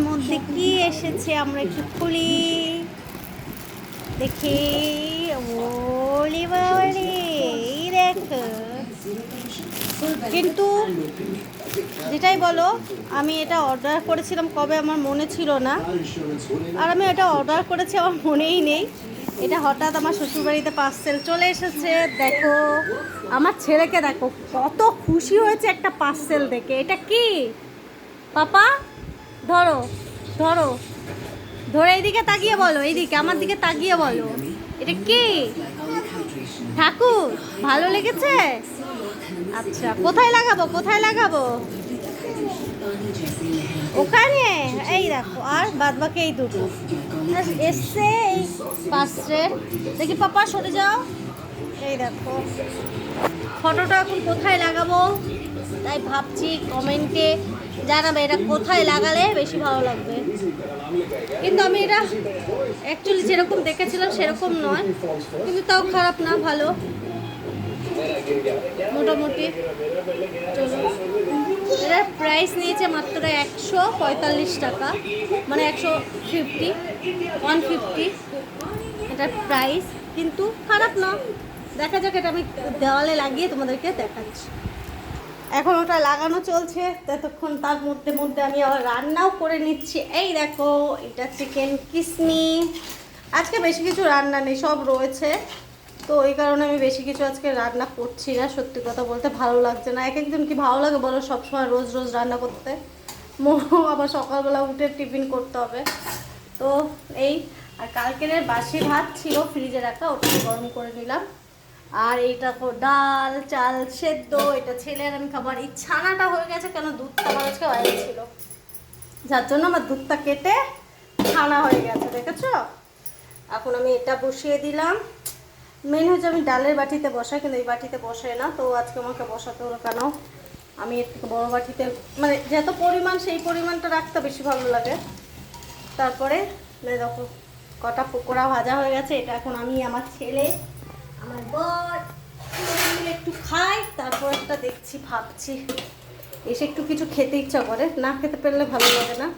মধ্যে কি এসেছে আমরা একটু খুলি দেখি। ওরে বাবারে, এই দেখো। কিন্তু যেটাই বলো, আমি এটা অর্ডার করেছিলাম কবে আমার মনে ছিল না, আর আমি এটা অর্ডার করেছি আমার মনেই নেই। এটা হঠাৎ আমার শ্বশুরবাড়িতে পার্সেল চলে এসেছে। দেখো আমার ছেলেকে দেখো কত খুশি হয়েছে একটা পার্সেল দেখে। এটা কি পাপা? ধরো ধরো, ধরে এইদিকে তাকিয়ে বলো, এইদিকে আমার দিকে তাকিয়ে বলো, এটা কি? ঠাকুর? ভালো লেগেছে? আচ্ছা, কোথায় লাগাবো, কোথায় লাগাবো? ওখানে? এই দেখো, আর বাদ বাকি এই দুটো এসছে এই পাশে। দেখি পাপা সরে যাও। এই দেখো, ফটোটা এখন কোথায় লাগাবো তাই ভাবছি, কমেন্টে জানাবে এটা কোথায় লাগালে বেশি ভালো লাগবে। কিন্তু আমি এটা অ্যাকচুয়ালি যেরকম দেখেছিলাম সেরকম নয়, কিন্তু তাও খারাপ না, ভালো মোটামুটি। চলো, এটার প্রাইস নিয়েছে মাত্র 145 টাকা, মানে 150 এটার প্রাইস, কিন্তু খারাপ না। দেখা যাক, এটা আমি দেওয়ালে লাগিয়ে তোমাদেরকে দেখাচ্ছি। এখন ওটা লাগানো চলছে ততক্ষণ, তার মধ্যে মধ্যে আমি আবার রান্নাও করে নিচ্ছি। এই দেখো, এটা চিকেন কিসমি। আজকে বেশি কিছু রান্না নেই, সব রয়েছে, তো এই কারণে আমি বেশি কিছু আজকে রান্না করছি না। সত্যি কথা বলতে ভালো লাগছে না। এক একদিন কি ভালো লাগে বলো সবসময় রোজ রোজ রান্না করতে? আবার সকালবেলা উঠে টিফিন করতে হবে, তো এই। আর কালকের বাসি ভাত ছিল ফ্রিজে রাখা, ওটাকে গরম করে নিলাম। আর এইটা তো ডাল চাল সেদ্ধ, এটা ছেলের আমি খাবার। এই ছানাটা হয়ে গেছে কেন, দুধটা আমার আজকে বাইরে ছিল, যার জন্য আমার দুধটা কেটে ছানা হয়ে গেছে, দেখেছো? এখন আমি এটা বসিয়ে দিলাম। মেন হচ্ছে আমি ডালের বাটিতে বসাই, কিন্তু এই বাটিতে বসাই না, তো আজকে আমাকে বসাতে হলো। কেন, আমি এর থেকে বড়ো বাটিতে, মানে যত পরিমাণ সেই পরিমাণটা রাখতে বেশি ভালো লাগে। তারপরে দেখো কটা পকোড়া ভাজা হয়ে গেছে। এটা এখন আমি, আমার ছেলে, আমার বর মিলে একটু খাই, তারপর একটা দেখছি, ভাবছি এসে একটু কিছু খেতে ইচ্ছা করে, না খেতে পারলে ভালো লাগে না।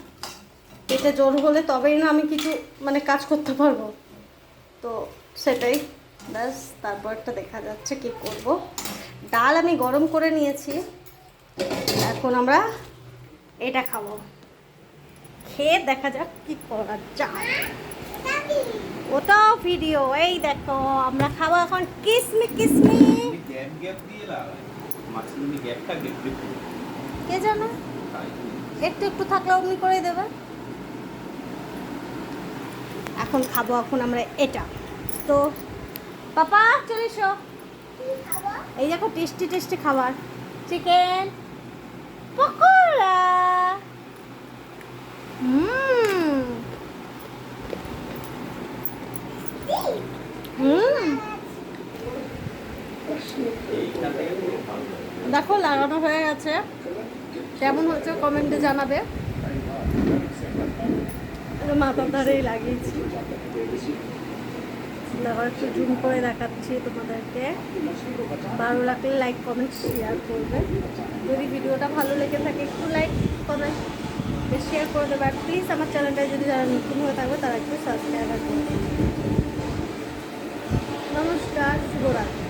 পেটে জোর হলে তবেই না আমি কিছু মানে কাজ করতে পারবো, তো সেটাই ব্যাস। তারপরটা দেখা যাচ্ছে কি করব। ডাল আমি গরম করে নিয়েছি, এখন আমরা এটা খাবো, খেয়ে দেখা যাক কি করা যায়। ওটাও ভিডিও। এই দেখো আমরা খাবো এখন কিসমি কিসমি। কে জানো, একটু একটু থাকলে অমনি করে দেবে। এখন খাবো এখন আমরা এটা। তো পাপা চলে এসো, এই দেখো টেস্টি টেস্টি খাবার, চিকেন পকোড়া। দেখো লাগানো হয়ে গেছে, কেমন হয়েছে কমেন্টে জানাবে। মাথার ধারেই লাগিয়েছি, আবার একটু জুম করে দেখাচ্ছি তোমাদেরকে। ভালো লাগলে লাইক কমেন্ট শেয়ার করবে। যদি ভিডিওটা ভালো লেগে থাকে একটু লাইক কমেন্ট শেয়ার করে দেবে। আর প্লিজ আমার চ্যানেলটা যদি যারা নতুন হয়ে থাকবে তারা একটু সাবস্ক্রাইব করবে। নমস্কার, শুভরাত্রি।